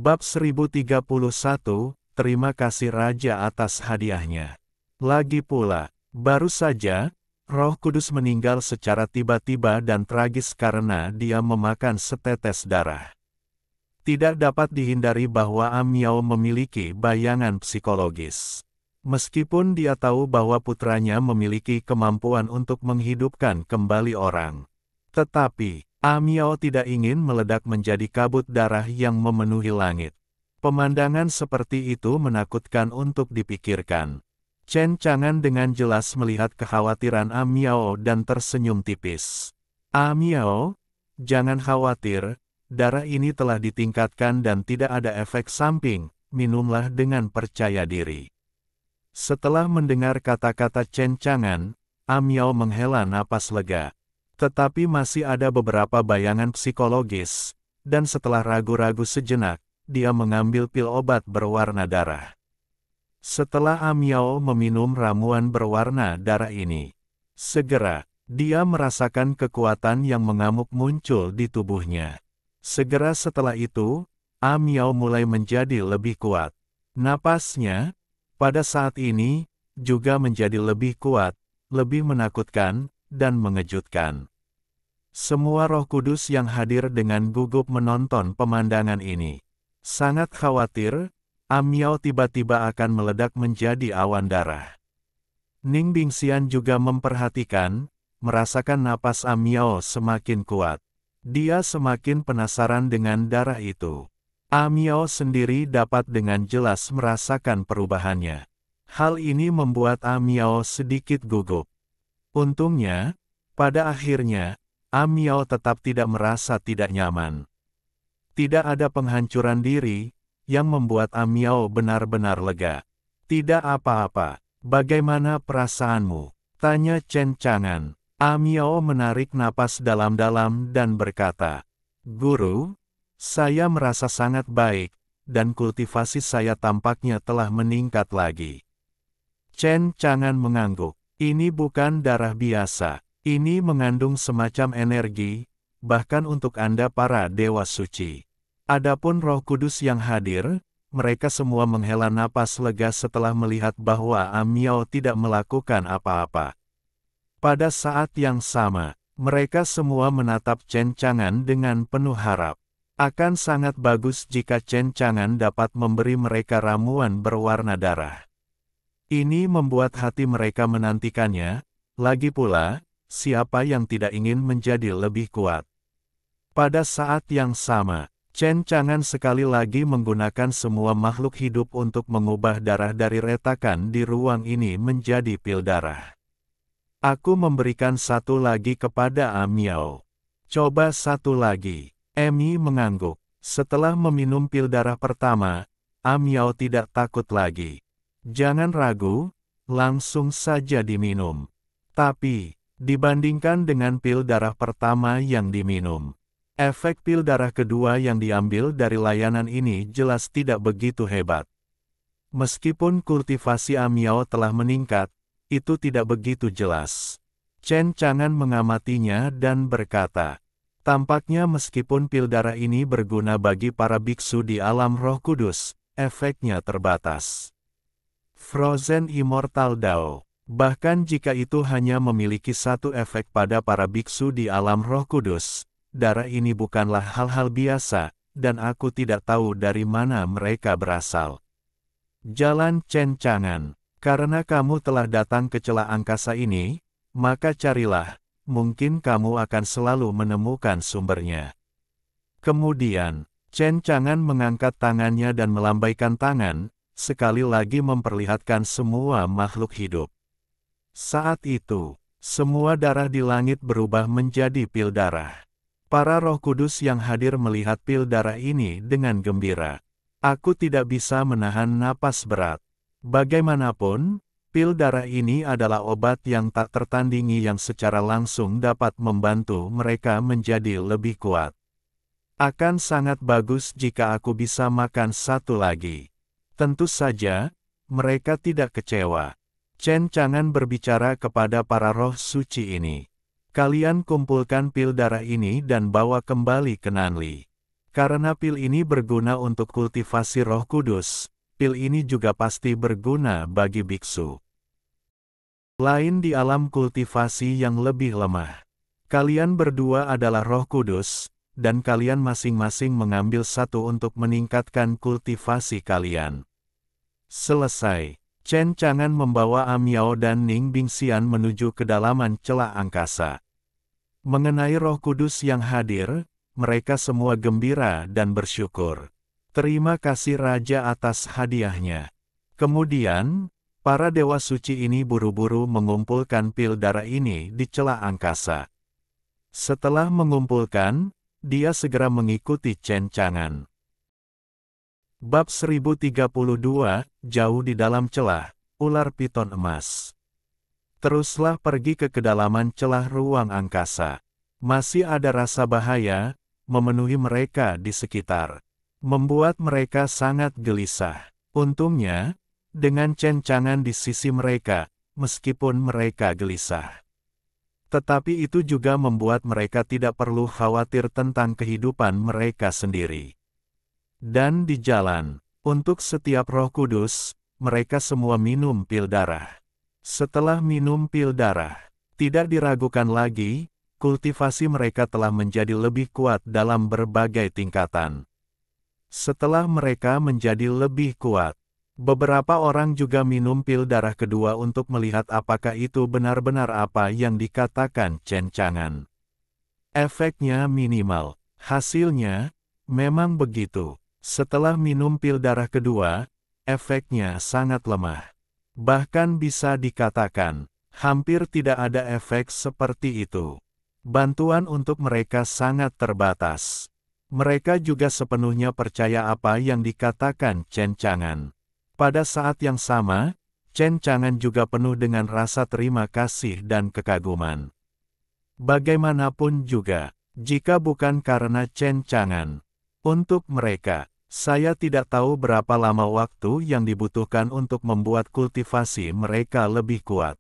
Bab 1031, Terima kasih Raja atas hadiahnya. Lagi pula, baru saja, Roh Kudus meninggal secara tiba-tiba dan tragis karena dia memakan setetes darah. Tidak dapat dihindari bahwa Ammiau memiliki bayangan psikologis. Meskipun dia tahu bahwa putranya memiliki kemampuan untuk menghidupkan kembali orang. Tetapi, Ammiau tidak ingin meledak menjadi kabut darah yang memenuhi langit. Pemandangan seperti itu menakutkan untuk dipikirkan. Chen Chang'an dengan jelas melihat kekhawatiran Ammiau dan tersenyum tipis. Ammiau, jangan khawatir, darah ini telah ditingkatkan dan tidak ada efek samping, minumlah dengan percaya diri. Setelah mendengar kata-kata Chen Chang'an, Ammiau menghela napas lega. Tetapi masih ada beberapa bayangan psikologis, dan setelah ragu-ragu sejenak, dia mengambil pil obat berwarna darah. Setelah Ammiau meminum ramuan berwarna darah ini, segera, dia merasakan kekuatan yang mengamuk muncul di tubuhnya. Segera setelah itu, Ammiau mulai menjadi lebih kuat. Napasnya, pada saat ini, juga menjadi lebih kuat, lebih menakutkan, dan mengejutkan. Semua Roh Kudus yang hadir dengan gugup menonton pemandangan ini. Sangat khawatir, Ammiau tiba-tiba akan meledak menjadi awan darah. Ning Bingxian juga memperhatikan, merasakan napas Ammiau semakin kuat. Dia semakin penasaran dengan darah itu. Ammiau sendiri dapat dengan jelas merasakan perubahannya. Hal ini membuat Ammiau sedikit gugup. Untungnya, pada akhirnya, Ammiau tetap tidak merasa tidak nyaman. Tidak ada penghancuran diri, yang membuat Ammiau benar-benar lega. Tidak apa-apa, bagaimana perasaanmu? Tanya Chen Chang'an. Ammiau menarik napas dalam-dalam dan berkata, Guru, saya merasa sangat baik, dan kultivasi saya tampaknya telah meningkat lagi. Chen Chang'an mengangguk. Ini bukan darah biasa. Ini mengandung semacam energi, bahkan untuk Anda para dewa suci. Adapun Roh Kudus yang hadir, mereka semua menghela napas lega setelah melihat bahwa Ammiau tidak melakukan apa-apa. Pada saat yang sama, mereka semua menatap Chen Chang'an dengan penuh harap. Akan sangat bagus jika Chen Chang'an dapat memberi mereka ramuan berwarna darah. Ini membuat hati mereka menantikannya, lagi pula, siapa yang tidak ingin menjadi lebih kuat. Pada saat yang sama, Chen Chang'an sekali lagi menggunakan semua makhluk hidup untuk mengubah darah dari retakan di ruang ini menjadi pil darah. Aku memberikan satu lagi kepada Ammiau. Coba satu lagi. Emi mengangguk. Setelah meminum pil darah pertama, Ammiau tidak takut lagi. Jangan ragu, langsung saja diminum. Tapi, dibandingkan dengan pil darah pertama yang diminum, efek pil darah kedua yang diambil dari layanan ini jelas tidak begitu hebat. Meskipun kultivasi Ammiau telah meningkat, itu tidak begitu jelas. Chen Chang'an mengamatinya dan berkata, tampaknya meskipun pil darah ini berguna bagi para biksu di alam Roh Kudus, efeknya terbatas. Frozen Immortal Dao. Bahkan jika itu hanya memiliki satu efek pada para biksu di alam Roh Kudus, darah ini bukanlah hal-hal biasa, dan aku tidak tahu dari mana mereka berasal. Jalan Chen Chang'an. Karena kamu telah datang ke celah angkasa ini, maka carilah, mungkin kamu akan selalu menemukan sumbernya. Kemudian, Chen Chang'an mengangkat tangannya dan melambaikan tangan, sekali lagi memperlihatkan semua makhluk hidup. Saat itu, semua darah di langit berubah menjadi pil darah. Para Roh Kudus yang hadir melihat pil darah ini dengan gembira. Aku tidak bisa menahan napas berat. Bagaimanapun, pil darah ini adalah obat yang tak tertandingi yang secara langsung dapat membantu mereka menjadi lebih kuat. Akan sangat bagus jika aku bisa makan satu lagi. Tentu saja, mereka tidak kecewa. Chen Chang'an berbicara kepada para roh suci ini. Kalian kumpulkan pil darah ini dan bawa kembali ke Nanli. Karena pil ini berguna untuk kultivasi Roh Kudus, pil ini juga pasti berguna bagi biksu lain di alam kultivasi yang lebih lemah. Kalian berdua adalah Roh Kudus, dan kalian masing-masing mengambil satu untuk meningkatkan kultivasi kalian. Selesai. Chen Chang'an membawa Amiao dan Ning Bingxian menuju kedalaman celah angkasa. Mengenai Roh Kudus yang hadir, mereka semua gembira dan bersyukur. Terima kasih Raja atas hadiahnya. Kemudian, para dewa suci ini buru-buru mengumpulkan pil darah ini di celah angkasa. Setelah mengumpulkan, dia segera mengikuti Chen Chang'an. Bab 1032, jauh di dalam celah, ular piton emas. Teruslah pergi ke kedalaman celah ruang angkasa. Masih ada rasa bahaya memenuhi mereka di sekitar, membuat mereka sangat gelisah. Untungnya, dengan Chen Chang'an di sisi mereka, meskipun mereka gelisah. Tetapi itu juga membuat mereka tidak perlu khawatir tentang kehidupan mereka sendiri. Dan di jalan, untuk setiap Roh Kudus, mereka semua minum pil darah. Setelah minum pil darah, tidak diragukan lagi, kultivasi mereka telah menjadi lebih kuat dalam berbagai tingkatan. Setelah mereka menjadi lebih kuat, beberapa orang juga minum pil darah kedua untuk melihat apakah itu benar-benar apa yang dikatakan Chen Chang'an. Efeknya minimal. Hasilnya, memang begitu. Setelah minum pil darah kedua, efeknya sangat lemah. Bahkan bisa dikatakan, hampir tidak ada efek seperti itu. Bantuan untuk mereka sangat terbatas. Mereka juga sepenuhnya percaya apa yang dikatakan Chen Chang'an. Pada saat yang sama, Chen Chang'an juga penuh dengan rasa terima kasih dan kekaguman. Bagaimanapun juga, jika bukan karena Chen Chang'an, untuk mereka, saya tidak tahu berapa lama waktu yang dibutuhkan untuk membuat kultivasi mereka lebih kuat.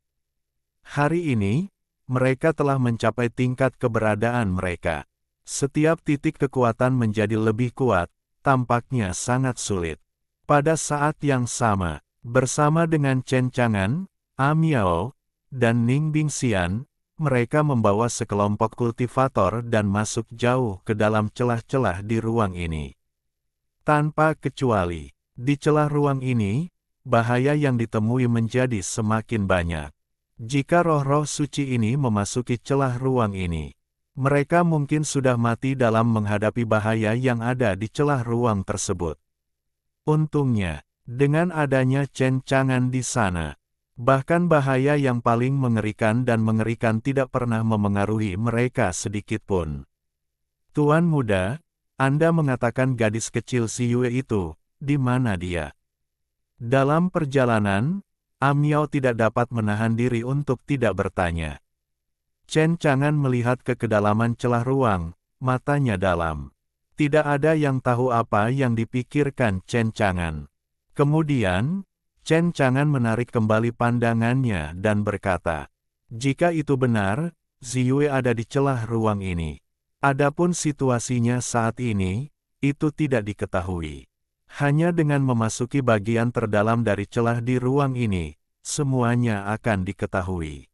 Hari ini, mereka telah mencapai tingkat keberadaan mereka. Setiap titik kekuatan menjadi lebih kuat, tampaknya sangat sulit. Pada saat yang sama, bersama dengan Chen Chang'an, Amiao, dan Ning Bingxian, mereka membawa sekelompok kultivator dan masuk jauh ke dalam celah-celah di ruang ini. Tanpa kecuali, di celah ruang ini, bahaya yang ditemui menjadi semakin banyak. Jika roh-roh suci ini memasuki celah ruang ini, mereka mungkin sudah mati dalam menghadapi bahaya yang ada di celah ruang tersebut. Untungnya, dengan adanya Chen Chang'an di sana, bahkan bahaya yang paling mengerikan tidak pernah memengaruhi mereka sedikitpun. Tuan muda, Anda mengatakan gadis kecil si Yue itu, di mana dia? Dalam perjalanan, Amiao tidak dapat menahan diri untuk tidak bertanya. Chen Chang'an melihat ke kedalaman celah ruang, matanya dalam. Tidak ada yang tahu apa yang dipikirkan Chen Chang'an. Kemudian, Chen Chang'an menarik kembali pandangannya dan berkata, "Jika itu benar, Ziyue ada di celah ruang ini. Adapun situasinya saat ini, itu tidak diketahui. Hanya dengan memasuki bagian terdalam dari celah di ruang ini, semuanya akan diketahui."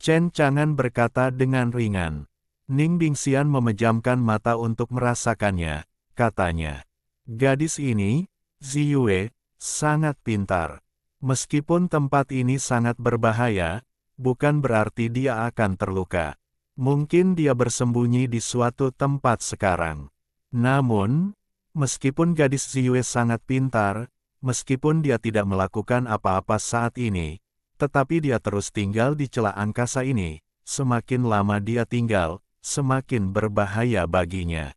Chen Chang'an berkata dengan ringan. Ning Bingxian memejamkan mata untuk merasakannya, katanya. Gadis ini, Ziyue, sangat pintar. Meskipun tempat ini sangat berbahaya, bukan berarti dia akan terluka. Mungkin dia bersembunyi di suatu tempat sekarang. Namun, meskipun gadis Ziyue sangat pintar, meskipun dia tidak melakukan apa-apa saat ini, tetapi dia terus tinggal di celah angkasa ini, semakin lama dia tinggal, semakin berbahaya baginya.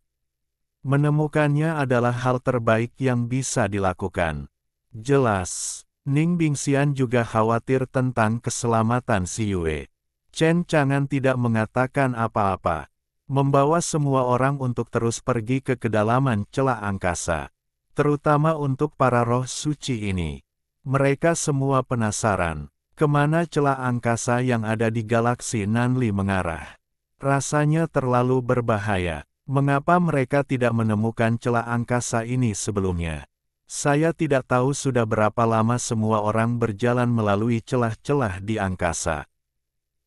Menemukannya adalah hal terbaik yang bisa dilakukan. Jelas, Ning Bingxian juga khawatir tentang keselamatan si Yue. Chen Chang'an tidak mengatakan apa-apa, membawa semua orang untuk terus pergi ke kedalaman celah angkasa. Terutama untuk para roh suci ini. Mereka semua penasaran, kemana celah angkasa yang ada di galaksi Nanli mengarah. Rasanya terlalu berbahaya. Mengapa mereka tidak menemukan celah angkasa ini sebelumnya? Saya tidak tahu sudah berapa lama semua orang berjalan melalui celah-celah di angkasa.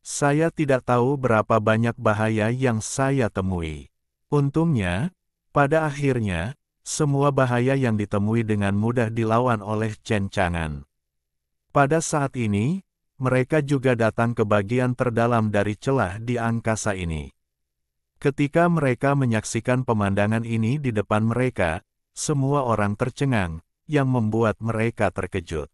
Saya tidak tahu berapa banyak bahaya yang saya temui. Untungnya, pada akhirnya, semua bahaya yang ditemui dengan mudah dilawan oleh Chen Chang'an. Pada saat ini, mereka juga datang ke bagian terdalam dari celah di angkasa ini. Ketika mereka menyaksikan pemandangan ini di depan mereka, semua orang tercengang, yang membuat mereka terkejut.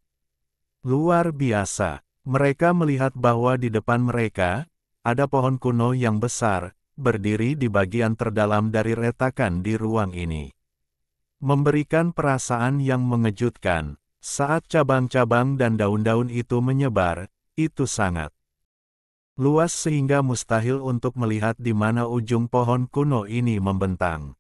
Luar biasa, mereka melihat bahwa di depan mereka, ada pohon kuno yang besar, berdiri di bagian terdalam dari retakan di ruang ini. Memberikan perasaan yang mengejutkan, saat cabang-cabang dan daun-daun itu menyebar, itu sangat luas sehingga mustahil untuk melihat di mana ujung pohon kuno ini membentang.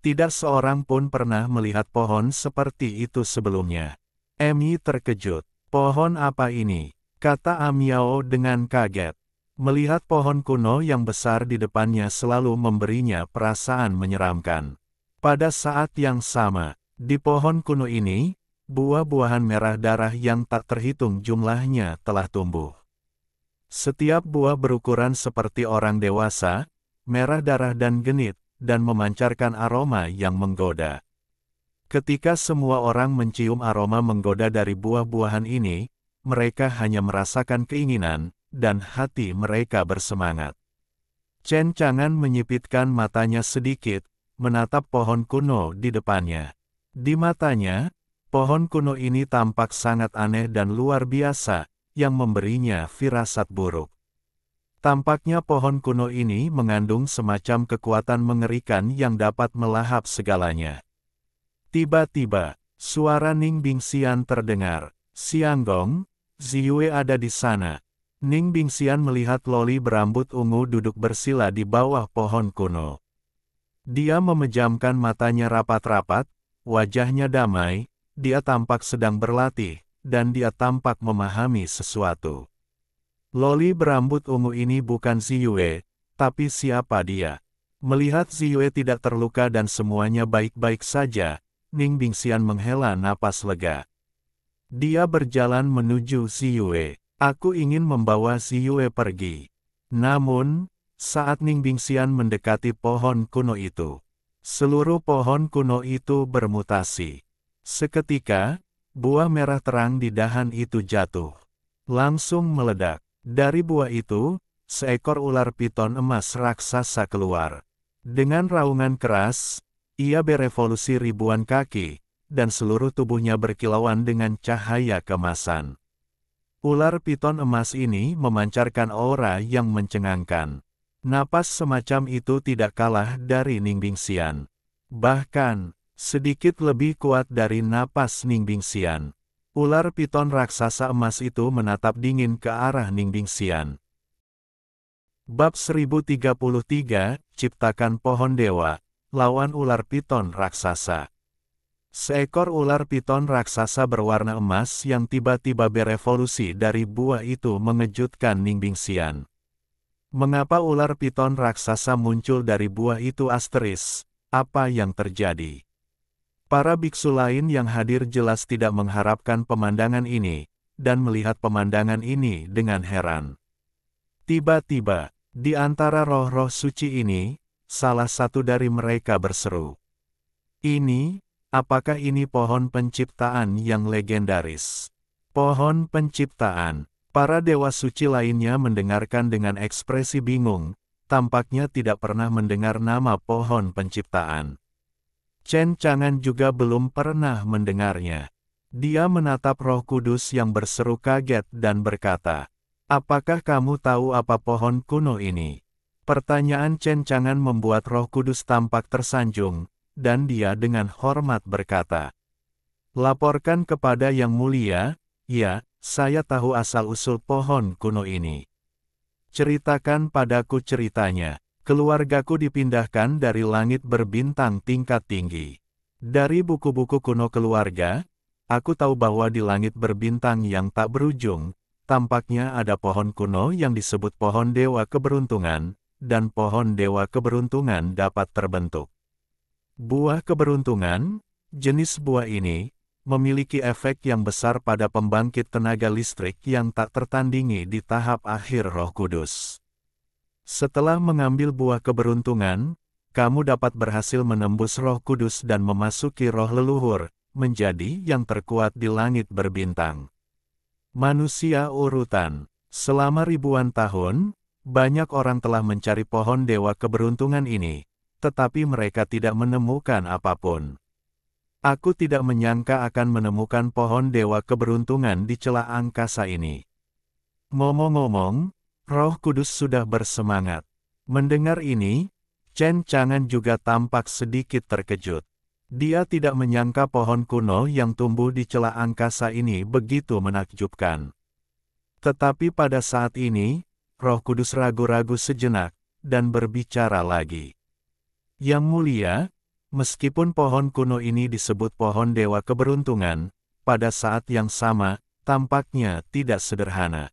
Tidak seorang pun pernah melihat pohon seperti itu sebelumnya. Emi terkejut. Pohon apa ini? Kata Amiao dengan kaget. Melihat pohon kuno yang besar di depannya selalu memberinya perasaan menyeramkan. Pada saat yang sama, di pohon kuno ini, buah-buahan merah darah yang tak terhitung jumlahnya telah tumbuh. Setiap buah berukuran seperti orang dewasa, merah darah dan genit, dan memancarkan aroma yang menggoda. Ketika semua orang mencium aroma menggoda dari buah-buahan ini, mereka hanya merasakan keinginan, dan hati mereka bersemangat. Chen Chang'an menyipitkan matanya sedikit, menatap pohon kuno di depannya. Di matanya, pohon kuno ini tampak sangat aneh dan luar biasa, yang memberinya firasat buruk. Tampaknya pohon kuno ini mengandung semacam kekuatan mengerikan yang dapat melahap segalanya. Tiba-tiba, suara Ning Bingxian terdengar. Xianggong, Ziyue ada di sana. Ning Bingxian melihat loli berambut ungu duduk bersila di bawah pohon kuno. Dia memejamkan matanya rapat-rapat, wajahnya damai, dia tampak sedang berlatih, dan dia tampak memahami sesuatu. Loli berambut ungu ini bukan Ziyue, tapi siapa dia? Melihat Ziyue tidak terluka dan semuanya baik-baik saja, Ning Bingxian menghela napas lega. Dia berjalan menuju Ziyue. Aku ingin membawa Ziyue pergi. Namun, saat Ning Bingxian mendekati pohon kuno itu, seluruh pohon kuno itu bermutasi. Seketika, buah merah terang di dahan itu jatuh. Langsung meledak. Dari buah itu, seekor ular piton emas raksasa keluar. Dengan raungan keras, ia berevolusi ribuan kaki, dan seluruh tubuhnya berkilauan dengan cahaya kemasan. Ular piton emas ini memancarkan aura yang mencengangkan. Napas semacam itu tidak kalah dari Ning Bingxian. Bahkan, sedikit lebih kuat dari napas Ning Bingxian. Ular piton raksasa emas itu menatap dingin ke arah Ning Bingxian. Bab 1033, Ciptakan Pohon Dewa, lawan ular piton raksasa. Seekor ular piton raksasa berwarna emas yang tiba-tiba berevolusi dari buah itu mengejutkan Ning Bingxian. Mengapa ular piton raksasa muncul dari buah itu? Apa yang terjadi? Para biksu lain yang hadir jelas tidak mengharapkan pemandangan ini, dan melihat pemandangan ini dengan heran. Tiba-tiba, di antara roh-roh suci ini, salah satu dari mereka berseru. Apakah ini pohon penciptaan yang legendaris? Pohon penciptaan. Para dewa suci lainnya mendengarkan dengan ekspresi bingung, tampaknya tidak pernah mendengar nama pohon penciptaan. Chen Chang'an juga belum pernah mendengarnya. Dia menatap Roh Kudus yang berseru kaget dan berkata, "Apakah kamu tahu apa pohon kuno ini?" Pertanyaan Chen Chang'an membuat Roh Kudus tampak tersanjung, dan dia dengan hormat berkata, "Laporkan kepada Yang Mulia, ya, saya tahu asal-usul pohon kuno ini. Ceritakan padaku ceritanya." Keluargaku dipindahkan dari langit berbintang tingkat tinggi. Dari buku-buku kuno keluarga, aku tahu bahwa di langit berbintang yang tak berujung, tampaknya ada pohon kuno yang disebut pohon dewa keberuntungan, dan pohon dewa keberuntungan dapat terbentuk. Buah keberuntungan, jenis buah ini, memiliki efek yang besar pada pembangkit tenaga listrik yang tak tertandingi di tahap akhir Roh Kudus. Setelah mengambil buah keberuntungan, kamu dapat berhasil menembus Roh Kudus dan memasuki roh leluhur, menjadi yang terkuat di langit berbintang. Manusia urutan. Selama ribuan tahun, banyak orang telah mencari pohon dewa keberuntungan ini, tetapi mereka tidak menemukan apapun. Aku tidak menyangka akan menemukan pohon dewa keberuntungan di celah angkasa ini. Ngomong-ngomong, Roh Kudus sudah bersemangat. Mendengar ini, Chen Chang'an juga tampak sedikit terkejut. Dia tidak menyangka pohon kuno yang tumbuh di celah angkasa ini begitu menakjubkan. Tetapi pada saat ini, Roh Kudus ragu-ragu sejenak, dan berbicara lagi. Yang mulia, meskipun pohon kuno ini disebut pohon dewa keberuntungan, pada saat yang sama, tampaknya tidak sederhana.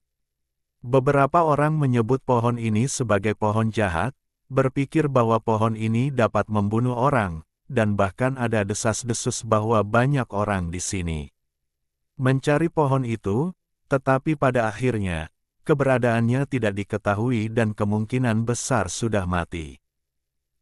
Beberapa orang menyebut pohon ini sebagai pohon jahat, berpikir bahwa pohon ini dapat membunuh orang, dan bahkan ada desas-desus bahwa banyak orang di sini mencari pohon itu, tetapi pada akhirnya, keberadaannya tidak diketahui dan kemungkinan besar sudah mati.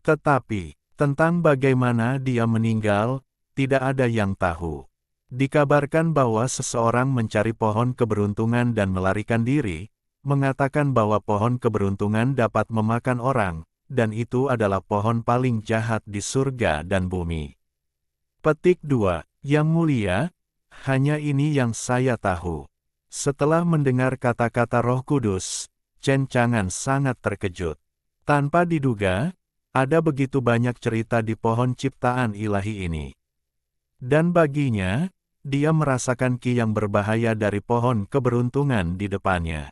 Tetapi, tentang bagaimana dia meninggal, tidak ada yang tahu. Dikabarkan bahwa seseorang mencari pohon keberuntungan dan melarikan diri, mengatakan bahwa pohon keberuntungan dapat memakan orang, dan itu adalah pohon paling jahat di surga dan bumi. Petik 2, Yang mulia, hanya ini yang saya tahu. Setelah mendengar kata-kata Roh Kudus, Chen Chang'an sangat terkejut. Tanpa diduga, ada begitu banyak cerita di pohon ciptaan ilahi ini. Dan baginya, dia merasakan ki yang berbahaya dari pohon keberuntungan di depannya.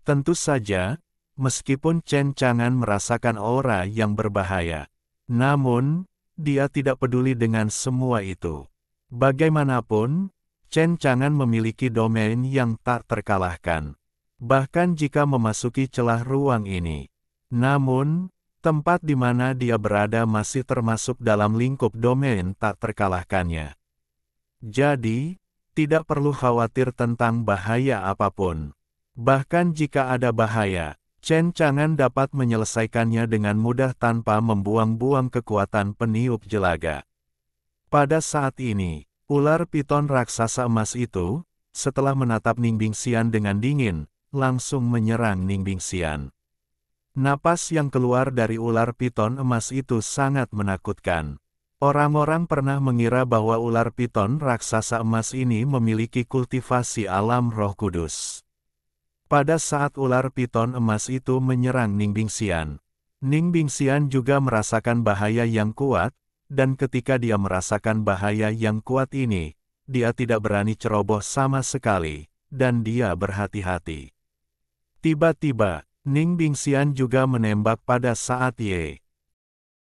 Tentu saja, meskipun Chen Chang'an merasakan aura yang berbahaya, namun, dia tidak peduli dengan semua itu. Bagaimanapun, Chen Chang'an memiliki domain yang tak terkalahkan. Bahkan jika memasuki celah ruang ini. Namun, tempat di mana dia berada masih termasuk dalam lingkup domain tak terkalahkannya. Jadi, tidak perlu khawatir tentang bahaya apapun. Bahkan jika ada bahaya, Chen Chang'an dapat menyelesaikannya dengan mudah tanpa membuang-buang kekuatan peniup jelaga. Pada saat ini, ular piton raksasa emas itu, setelah menatap Ning Bingxian dengan dingin, langsung menyerang Ning Bingxian. Napas yang keluar dari ular piton emas itu sangat menakutkan. Orang-orang pernah mengira bahwa ular piton raksasa emas ini memiliki kultivasi alam Roh Kudus. Pada saat ular piton emas itu menyerang Ning Bingxian juga merasakan bahaya yang kuat, dan ketika dia merasakan bahaya yang kuat ini, dia tidak berani ceroboh sama sekali, dan dia berhati-hati. Tiba-tiba, Ning Bingxian juga menembak pada saat Ye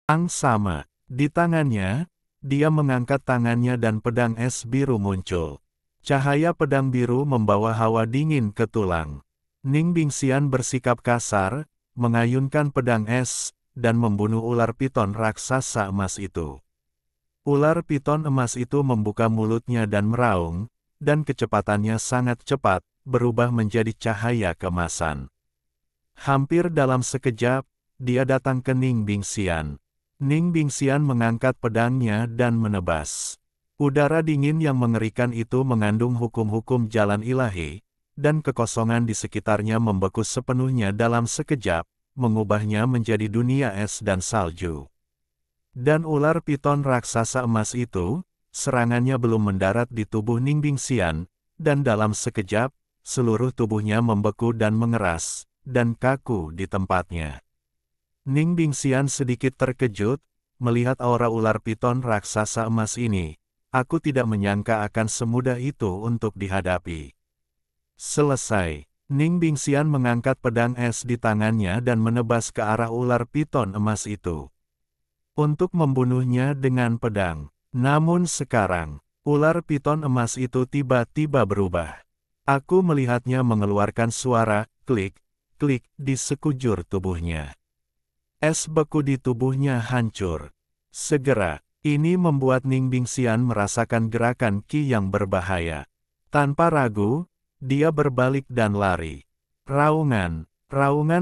Ang sama. Di tangannya, dia mengangkat tangannya dan pedang es biru muncul. Cahaya pedang biru membawa hawa dingin ke tulang. Ning Bingxian bersikap kasar, mengayunkan pedang es, dan membunuh ular piton raksasa emas itu. Ular piton emas itu membuka mulutnya dan meraung, dan kecepatannya sangat cepat, berubah menjadi cahaya kemasan. Hampir dalam sekejap, dia datang ke Ning Bingxian. Ning Bingxian mengangkat pedangnya dan menebas. Udara dingin yang mengerikan itu mengandung hukum-hukum jalan ilahi, dan kekosongan di sekitarnya membeku sepenuhnya dalam sekejap, mengubahnya menjadi dunia es dan salju. Dan ular piton raksasa emas itu, serangannya belum mendarat di tubuh Ning Bingxian, dan dalam sekejap, seluruh tubuhnya membeku dan mengeras, dan kaku di tempatnya. Ning Bingxian sedikit terkejut, melihat aura ular piton raksasa emas ini. Aku tidak menyangka akan semudah itu untuk dihadapi. Selesai, Ning Bingxian mengangkat pedang es di tangannya dan menebas ke arah ular piton emas itu. Untuk membunuhnya dengan pedang. Namun sekarang, ular piton emas itu tiba-tiba berubah. Aku melihatnya mengeluarkan suara, klik, klik, di sekujur tubuhnya. Es beku di tubuhnya hancur. Segera, ini membuat Ning Bingxian merasakan gerakan Qi yang berbahaya. Tanpa ragu, dia berbalik dan lari. Raungan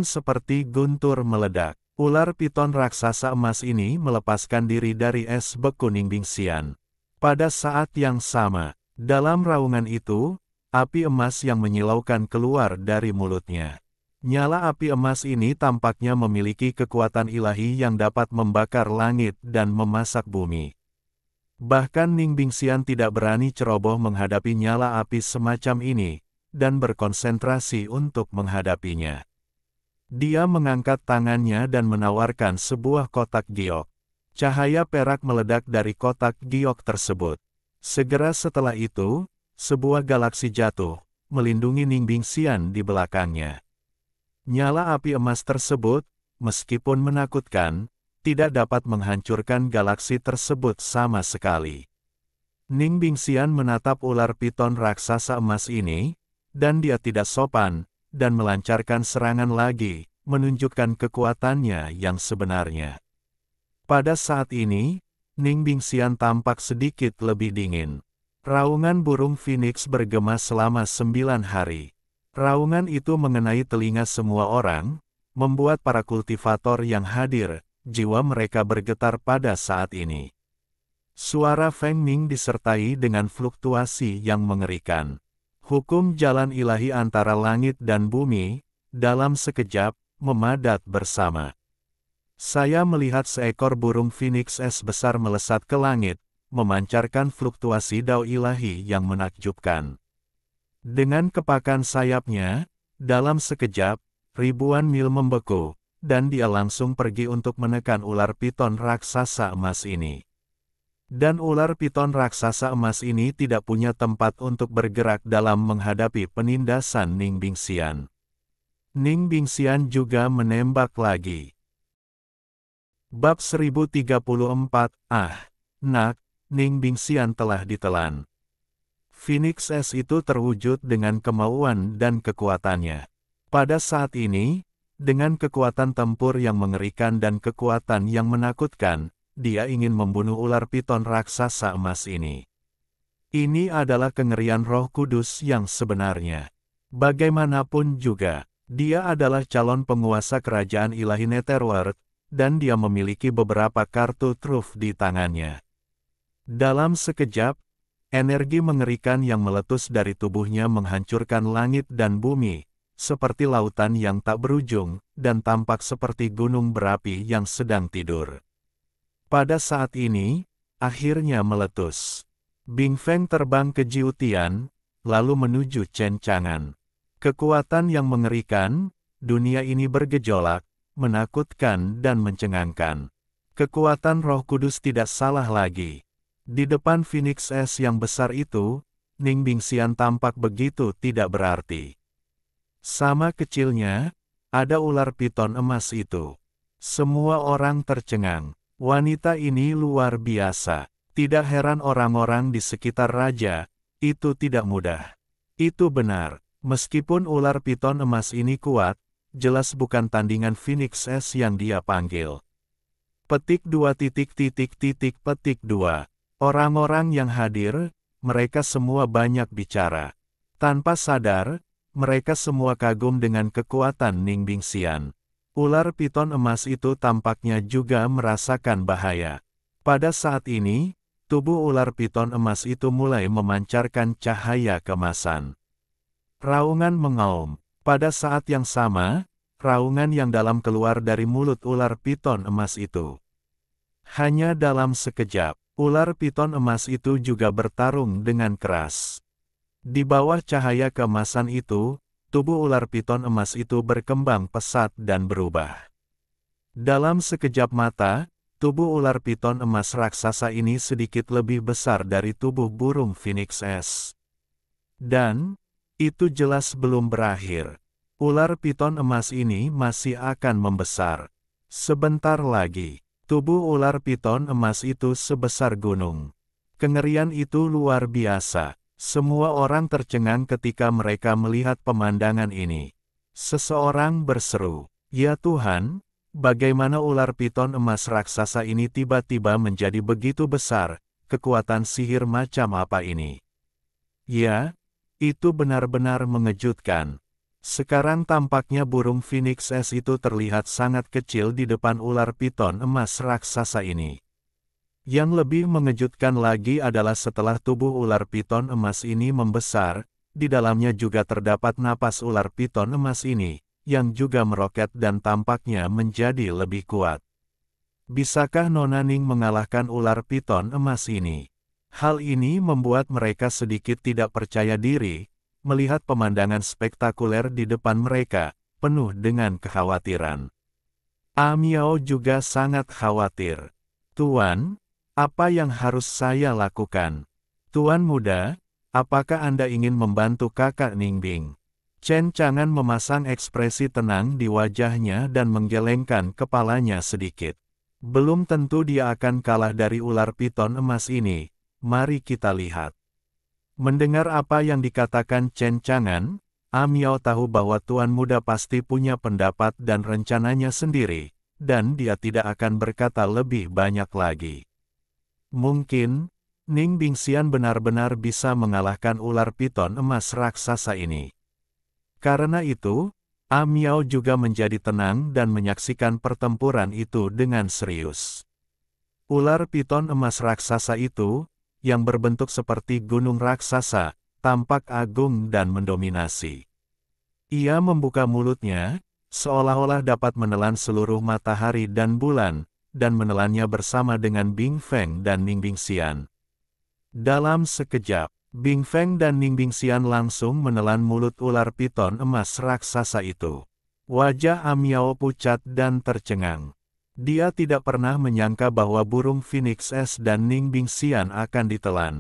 seperti guntur meledak. Ular piton raksasa emas ini melepaskan diri dari es beku Ning Bingxian. Pada saat yang sama, dalam raungan itu, api emas yang menyilaukan keluar dari mulutnya. Nyala api emas ini tampaknya memiliki kekuatan ilahi yang dapat membakar langit dan memasak bumi. Bahkan Ning Bingxian tidak berani ceroboh menghadapi nyala api semacam ini, dan berkonsentrasi untuk menghadapinya. Dia mengangkat tangannya dan menawarkan sebuah kotak giok. Cahaya perak meledak dari kotak giok tersebut. Segera setelah itu, sebuah galaksi jatuh, melindungi Ning Bingxian di belakangnya. Nyala api emas tersebut, meskipun menakutkan, tidak dapat menghancurkan galaksi tersebut sama sekali. Ning Bingxian menatap ular piton raksasa emas ini, dan dia tidak sopan, dan melancarkan serangan lagi, menunjukkan kekuatannya yang sebenarnya. Pada saat ini, Ning Bingxian tampak sedikit lebih dingin. Raungan burung phoenix bergema selama 9 hari. Raungan itu mengenai telinga semua orang, membuat para kultivator yang hadir, jiwa mereka bergetar pada saat ini. Suara Feng Ming disertai dengan fluktuasi yang mengerikan. Hukum jalan ilahi antara langit dan bumi, dalam sekejap, memadat bersama. Saya melihat seekor burung phoenix es besar melesat ke langit, memancarkan fluktuasi dao ilahi yang menakjubkan. Dengan kepakan sayapnya, dalam sekejap, ribuan mil membeku, dan dia langsung pergi untuk menekan ular piton raksasa emas ini. Dan ular piton raksasa emas ini tidak punya tempat untuk bergerak dalam menghadapi penindasan Ning Bingxian. Ning Bingxian juga menembak lagi. Bab 1034, Nak, Ning Bingxian telah ditelan. Phoenix es itu terwujud dengan kemauan dan kekuatannya. Pada saat ini, dengan kekuatan tempur yang mengerikan dan kekuatan yang menakutkan, dia ingin membunuh ular piton raksasa emas ini. Ini adalah kengerian Roh Kudus yang sebenarnya. Bagaimanapun juga, dia adalah calon penguasa kerajaan ilahi Netherworld, dan dia memiliki beberapa kartu truf di tangannya. Dalam sekejap, energi mengerikan yang meletus dari tubuhnya menghancurkan langit dan bumi, seperti lautan yang tak berujung, dan tampak seperti gunung berapi yang sedang tidur. Pada saat ini, akhirnya meletus. Bing Feng terbang ke Jiutian, lalu menuju Chen Chang'an. Kekuatan yang mengerikan, dunia ini bergejolak, menakutkan dan mencengangkan. Kekuatan Roh Kudus tidak salah lagi. Di depan Phoenix es yang besar itu, Ning Bingxian tampak begitu tidak berarti. Sama kecilnya, ada ular piton emas itu. Semua orang tercengang. Wanita ini luar biasa. Tidak heran orang-orang di sekitar raja, itu tidak mudah. Itu benar, meskipun ular piton emas ini kuat, jelas bukan tandingan Phoenix es yang dia panggil. Petik 2. Petik 2. Orang-orang yang hadir, mereka semua banyak bicara. Tanpa sadar, mereka semua kagum dengan kekuatan Ning Bingxian. Ular piton emas itu tampaknya juga merasakan bahaya. Pada saat ini, tubuh ular piton emas itu mulai memancarkan cahaya kemasan. Raungan mengaum. Pada saat yang sama, raungan yang dalam keluar dari mulut ular piton emas itu. Hanya dalam sekejap, ular piton emas itu juga bertarung dengan keras. Di bawah cahaya keemasan itu, tubuh ular piton emas itu berkembang pesat dan berubah. Dalam sekejap mata, tubuh ular piton emas raksasa ini sedikit lebih besar dari tubuh burung Phoenix es. Dan, itu jelas belum berakhir. Ular piton emas ini masih akan membesar. Sebentar lagi, tubuh ular piton emas itu sebesar gunung. Kengerian itu luar biasa. Semua orang tercengang ketika mereka melihat pemandangan ini. Seseorang berseru, "Ya Tuhan, Bagaimana ular piton emas raksasa ini tiba-tiba menjadi begitu besar? Kekuatan sihir macam apa ini? Ya, itu benar-benar mengejutkan. Sekarang tampaknya burung Phoenix S itu terlihat sangat kecil di depan ular piton emas raksasa ini. Yang lebih mengejutkan lagi adalah setelah tubuh ular piton emas ini membesar, di dalamnya juga terdapat napas ular piton emas ini, yang juga meroket dan tampaknya menjadi lebih kuat. Bisakah Nona Ning mengalahkan ular piton emas ini? Hal ini membuat mereka sedikit tidak percaya diri, melihat pemandangan spektakuler di depan mereka, penuh dengan kekhawatiran. Miao juga sangat khawatir. Tuan, apa yang harus saya lakukan? Tuan muda, apakah Anda ingin membantu kakak Ningbing? Chen Chang'an memasang ekspresi tenang di wajahnya dan menggelengkan kepalanya sedikit. Belum tentu dia akan kalah dari ular piton emas ini, mari kita lihat. Mendengar apa yang dikatakan Chen Chang'an, Miao tahu bahwa tuan muda pasti punya pendapat dan rencananya sendiri, dan dia tidak akan berkata lebih banyak lagi. Mungkin, Ning Bingxian benar-benar bisa mengalahkan ular piton emas raksasa ini. Karena itu, Miao juga menjadi tenang dan menyaksikan pertempuran itu dengan serius. Ular piton emas raksasa itu, yang berbentuk seperti gunung raksasa, tampak agung dan mendominasi. Ia membuka mulutnya, seolah-olah dapat menelan seluruh matahari dan bulan, dan menelannya bersama dengan Bing Feng dan Ning Bingxian. Dalam sekejap, Bing Feng dan Ning Bingxian langsung menelan mulut ular piton emas raksasa itu. Wajah Miao pucat dan tercengang. Dia tidak pernah menyangka bahwa burung Phoenix S dan Ning Bingxian akan ditelan.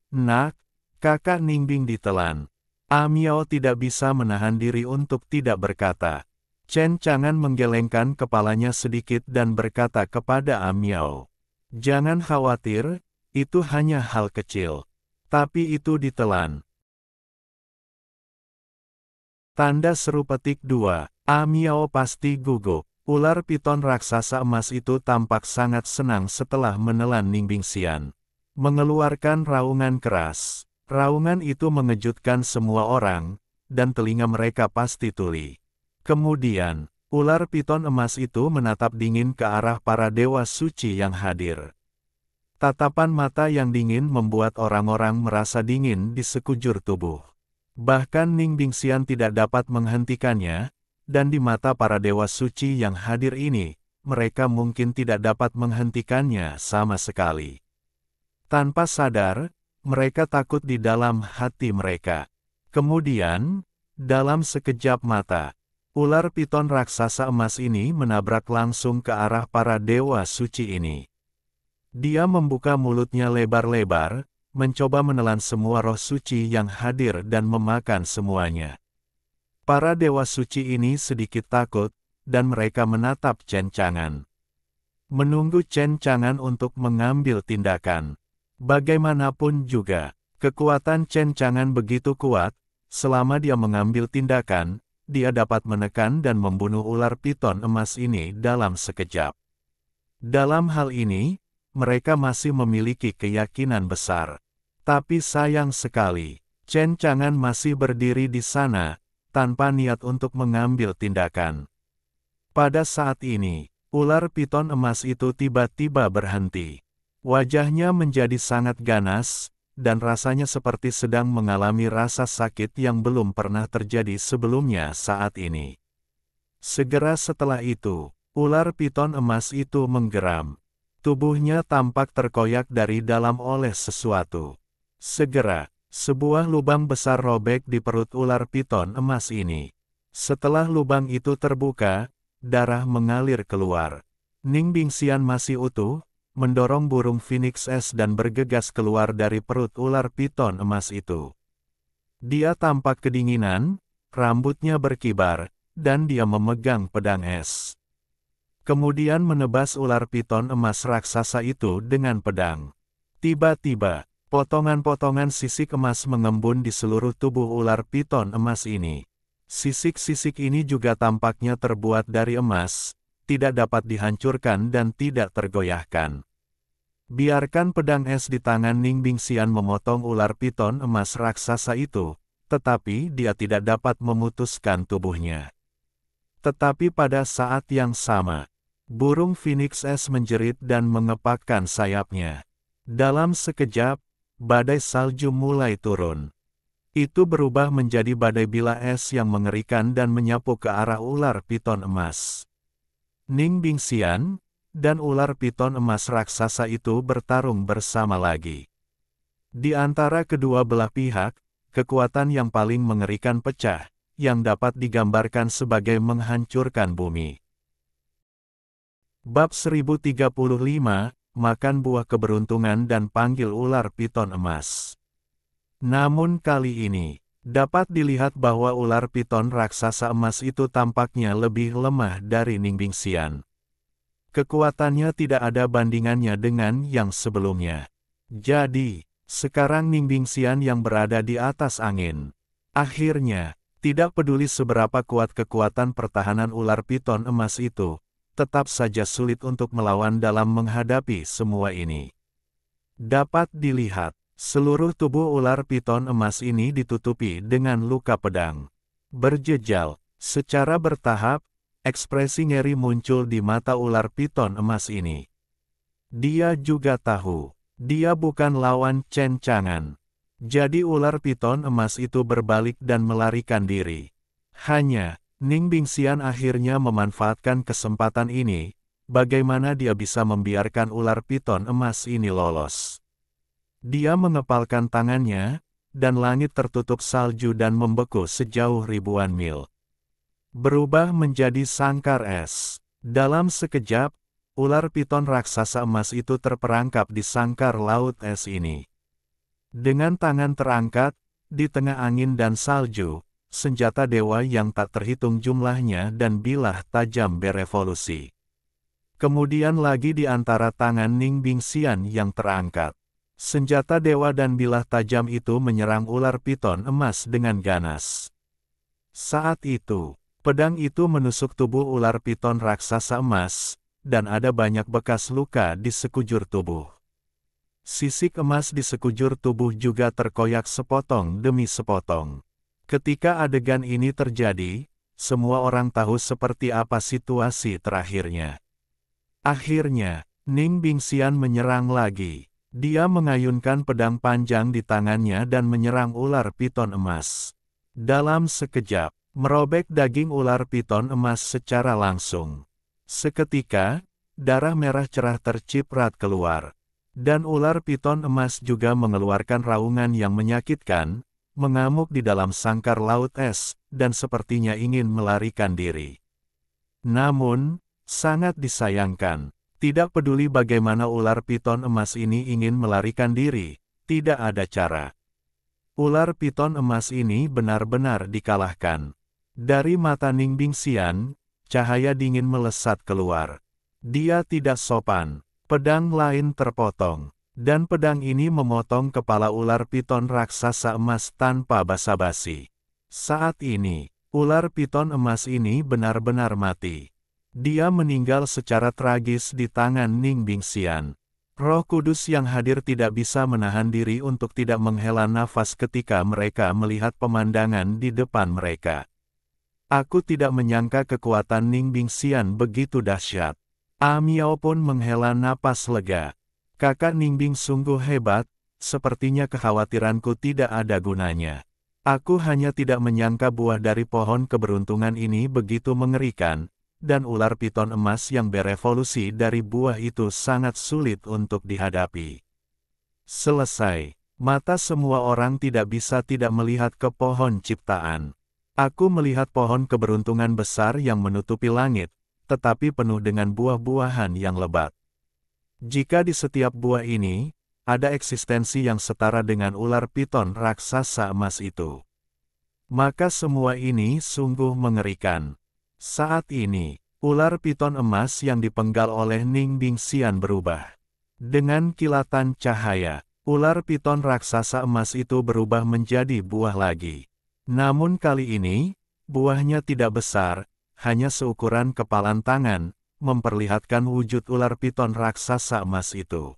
Nak, kakak Ningbing ditelan. Miao tidak bisa menahan diri untuk tidak berkata. Chen Chang'an menggelengkan kepalanya sedikit dan berkata kepada Miao. Jangan khawatir, itu hanya hal kecil. Tapi itu ditelan. Tanda seru petik 2. Miao pasti gugup. Ular piton raksasa emas itu tampak sangat senang setelah menelan Ning Bingxian. Mengeluarkan raungan keras. Raungan itu mengejutkan semua orang, dan telinga mereka pasti tuli. Kemudian, ular piton emas itu menatap dingin ke arah para dewa suci yang hadir. Tatapan mata yang dingin membuat orang-orang merasa dingin di sekujur tubuh. Bahkan Ning Bingxian tidak dapat menghentikannya, dan di mata para dewa suci yang hadir ini, mereka mungkin tidak dapat menghentikannya sama sekali. Tanpa sadar, mereka takut di dalam hati mereka. Kemudian, dalam sekejap mata, ular piton raksasa emas ini menabrak langsung ke arah para dewa suci ini. Dia membuka mulutnya lebar-lebar, mencoba menelan semua roh suci yang hadir dan memakan semuanya. Para dewa suci ini sedikit takut, dan mereka menatap Chen Chang'an. Menunggu Chen Chang'an untuk mengambil tindakan. Bagaimanapun juga, kekuatan Chen Chang'an begitu kuat, selama dia mengambil tindakan, dia dapat menekan dan membunuh ular piton emas ini dalam sekejap. Dalam hal ini, mereka masih memiliki keyakinan besar. Tapi sayang sekali, Chen Chang'an masih berdiri di sana, tanpa niat untuk mengambil tindakan. Pada saat ini, ular piton emas itu tiba-tiba berhenti. Wajahnya menjadi sangat ganas, dan rasanya seperti sedang mengalami rasa sakit yang belum pernah terjadi sebelumnya saat ini. Segera setelah itu, ular piton emas itu menggeram. Tubuhnya tampak terkoyak dari dalam oleh sesuatu. Segera, sebuah lubang besar robek di perut ular piton emas ini. Setelah lubang itu terbuka, darah mengalir keluar. Ning Bingxian masih utuh, mendorong burung Phoenix S dan bergegas keluar dari perut ular piton emas itu. Dia tampak kedinginan, rambutnya berkibar, dan dia memegang pedang es. Kemudian menebas ular piton emas raksasa itu dengan pedang. Tiba-tiba, potongan-potongan sisik emas mengembun di seluruh tubuh ular piton emas ini. Sisik-sisik ini juga tampaknya terbuat dari emas, tidak dapat dihancurkan dan tidak tergoyahkan. Biarkan pedang es di tangan Ning Bingxian memotong ular piton emas raksasa itu, tetapi dia tidak dapat memutuskan tubuhnya. Tetapi pada saat yang sama, burung Phoenix es menjerit dan mengepakkan sayapnya. Dalam sekejap, badai salju mulai turun. Itu berubah menjadi badai bila es yang mengerikan dan menyapu ke arah ular piton emas. Ning Bingxian dan ular piton emas raksasa itu bertarung bersama lagi. Di antara kedua belah pihak, kekuatan yang paling mengerikan pecah, yang dapat digambarkan sebagai menghancurkan bumi. Bab 1035, Makan Buah Keberuntungan dan Panggil Ular Piton Emas. Namun kali ini, dapat dilihat bahwa ular piton raksasa emas itu tampaknya lebih lemah dari Ning Bingxian. Kekuatannya tidak ada bandingannya dengan yang sebelumnya. Jadi, sekarang Ning Bingxian yang berada di atas angin. Akhirnya, tidak peduli seberapa kuat kekuatan pertahanan ular piton emas itu, tetap saja sulit untuk melawan dalam menghadapi semua ini. Dapat dilihat, seluruh tubuh ular piton emas ini ditutupi dengan luka pedang. Berjejal, secara bertahap, ekspresi ngeri muncul di mata ular piton emas ini. Dia juga tahu, dia bukan lawan Chen Chang'an. Jadi ular piton emas itu berbalik dan melarikan diri. Hanya, Ning Bingxian akhirnya memanfaatkan kesempatan ini, bagaimana dia bisa membiarkan ular piton emas ini lolos. Dia mengepalkan tangannya, dan langit tertutup salju dan membeku sejauh ribuan mil. Berubah menjadi sangkar es. Dalam sekejap, ular piton raksasa emas itu terperangkap di sangkar laut es ini. Dengan tangan terangkat, di tengah angin dan salju, senjata dewa yang tak terhitung jumlahnya dan bilah tajam berevolusi. Kemudian lagi di antara tangan Ning Bingxian yang terangkat. Senjata dewa dan bilah tajam itu menyerang ular piton emas dengan ganas. Saat itu, pedang itu menusuk tubuh ular piton raksasa emas, dan ada banyak bekas luka di sekujur tubuh. Sisik emas di sekujur tubuh juga terkoyak sepotong demi sepotong. Ketika adegan ini terjadi, semua orang tahu seperti apa situasi terakhirnya. Akhirnya, Ning Bingxian menyerang lagi. Dia mengayunkan pedang panjang di tangannya dan menyerang ular piton emas. Dalam sekejap, merobek daging ular piton emas secara langsung. Seketika, darah merah cerah terciprat keluar. Dan ular piton emas juga mengeluarkan raungan yang menyakitkan, mengamuk di dalam sangkar laut es, dan sepertinya ingin melarikan diri. Namun, sangat disayangkan, tidak peduli bagaimana ular piton emas ini ingin melarikan diri, tidak ada cara. Ular piton emas ini benar-benar dikalahkan. Dari mata Ning Bingxian, cahaya dingin melesat keluar. Dia tidak sopan. Pedang lain terpotong, dan pedang ini memotong kepala ular piton raksasa emas tanpa basa-basi. Saat ini, ular piton emas ini benar-benar mati. Dia meninggal secara tragis di tangan Ning Bingxian. Roh Kudus yang hadir tidak bisa menahan diri untuk tidak menghela nafas ketika mereka melihat pemandangan di depan mereka. Aku tidak menyangka kekuatan Ning Bingxian begitu dahsyat. Miao pun menghela napas lega. Kakak Ningbing sungguh hebat, sepertinya kekhawatiranku tidak ada gunanya. Aku hanya tidak menyangka buah dari pohon keberuntungan ini begitu mengerikan, dan ular piton emas yang berevolusi dari buah itu sangat sulit untuk dihadapi. Selesai, mata semua orang tidak bisa tidak melihat ke pohon ciptaan. Aku melihat pohon keberuntungan besar yang menutupi langit, tetapi penuh dengan buah-buahan yang lebat. Jika di setiap buah ini, ada eksistensi yang setara dengan ular piton raksasa emas itu, maka semua ini sungguh mengerikan. Saat ini, ular piton emas yang dipenggal oleh Ning Bingxian berubah. Dengan kilatan cahaya, ular piton raksasa emas itu berubah menjadi buah lagi. Namun kali ini, Buahnya tidak besar, hanya seukuran kepalan tangan, memperlihatkan wujud ular piton raksasa emas itu.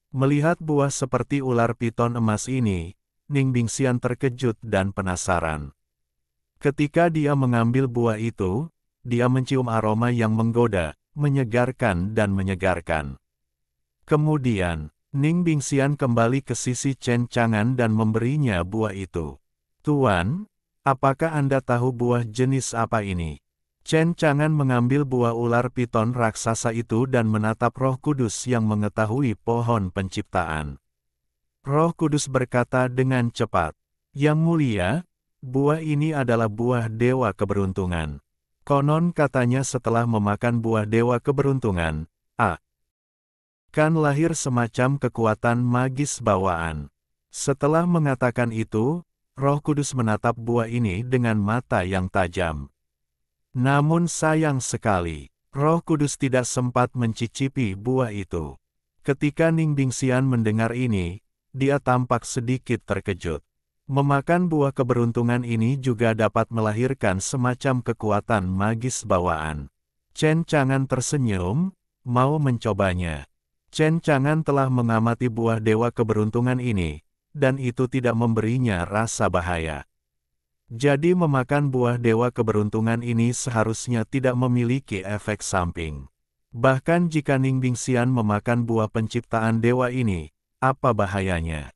Melihat buah seperti ular piton emas ini, Ning Bingxian terkejut dan penasaran. Ketika dia mengambil buah itu, dia mencium aroma yang menggoda, menyegarkan dan menyegarkan. Kemudian, Ning Bingxian kembali ke sisi Chen Chang'an dan memberinya buah itu. "Tuan, apakah Anda tahu buah jenis apa ini?" Chen Chang'an mengambil buah ular piton raksasa itu dan menatap Roh Kudus yang mengetahui pohon penciptaan. Roh Kudus berkata dengan cepat, "Yang mulia, buah ini adalah buah dewa keberuntungan. Konon katanya setelah memakan buah dewa keberuntungan, akan lahir semacam kekuatan magis bawaan." Setelah mengatakan itu, Roh Kudus menatap buah ini dengan mata yang tajam. Namun sayang sekali, Roh Kudus tidak sempat mencicipi buah itu. Ketika Ning Bingxian mendengar ini, dia tampak sedikit terkejut. Memakan buah keberuntungan ini juga dapat melahirkan semacam kekuatan magis bawaan. Chen Chang'an tersenyum, mau mencobanya. Chen Chang'an telah mengamati buah dewa keberuntungan ini, dan itu tidak memberinya rasa bahaya. Jadi memakan buah dewa keberuntungan ini seharusnya tidak memiliki efek samping. Bahkan jika Ning Bingxian memakan buah penciptaan dewa ini, apa bahayanya?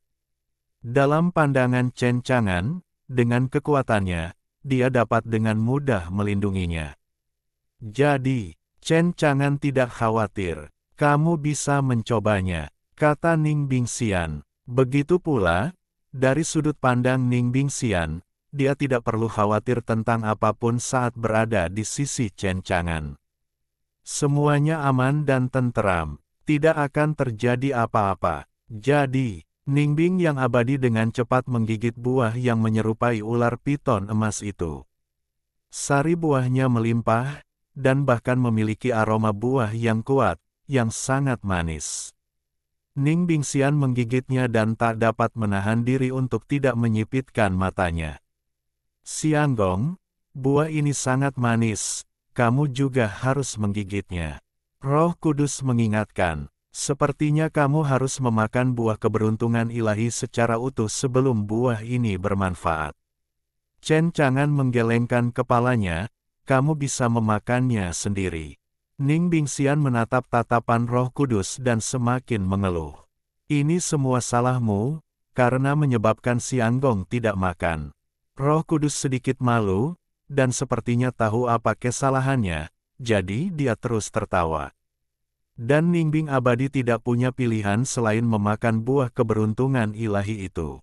Dalam pandangan Chen Chang'an, dengan kekuatannya, dia dapat dengan mudah melindunginya. Jadi, Chen Chang'an tidak khawatir. "Kamu bisa mencobanya," kata Ning Bingxian. Begitu pula, dari sudut pandang Ning Bingxian, dia tidak perlu khawatir tentang apapun saat berada di sisi Chen Chang'an. Semuanya aman dan tenteram, tidak akan terjadi apa-apa. Jadi, Ning Bing yang abadi dengan cepat menggigit buah yang menyerupai ular piton emas itu. Sari buahnya melimpah, dan bahkan memiliki aroma buah yang kuat, yang sangat manis. Ning Bingxian menggigitnya dan tak dapat menahan diri untuk tidak menyipitkan matanya. "Xianggong, buah ini sangat manis, kamu juga harus menggigitnya." Roh Kudus mengingatkan, "Sepertinya kamu harus memakan buah keberuntungan ilahi secara utuh sebelum buah ini bermanfaat." Chen Chang'an menggelengkan kepalanya, "Kamu bisa memakannya sendiri." Ning Bingxian menatap tatapan Roh Kudus dan semakin mengeluh. "Ini semua salahmu, karena menyebabkan Xianggong tidak makan." Roh Kudus sedikit malu, dan sepertinya tahu apa kesalahannya, jadi dia terus tertawa. Dan Ning Bing abadi tidak punya pilihan selain memakan buah keberuntungan ilahi itu.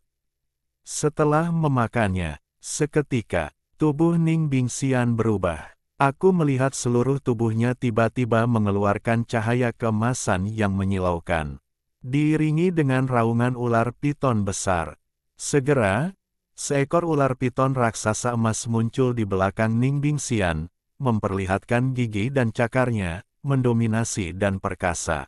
Setelah memakannya, seketika, tubuh Ning Bingxian berubah. Aku melihat seluruh tubuhnya tiba-tiba mengeluarkan cahaya keemasan yang menyilaukan. Diiringi dengan raungan ular piton besar. Segera, seekor ular piton raksasa emas muncul di belakang Ning Bingxian, memperlihatkan gigi dan cakarnya, mendominasi dan perkasa.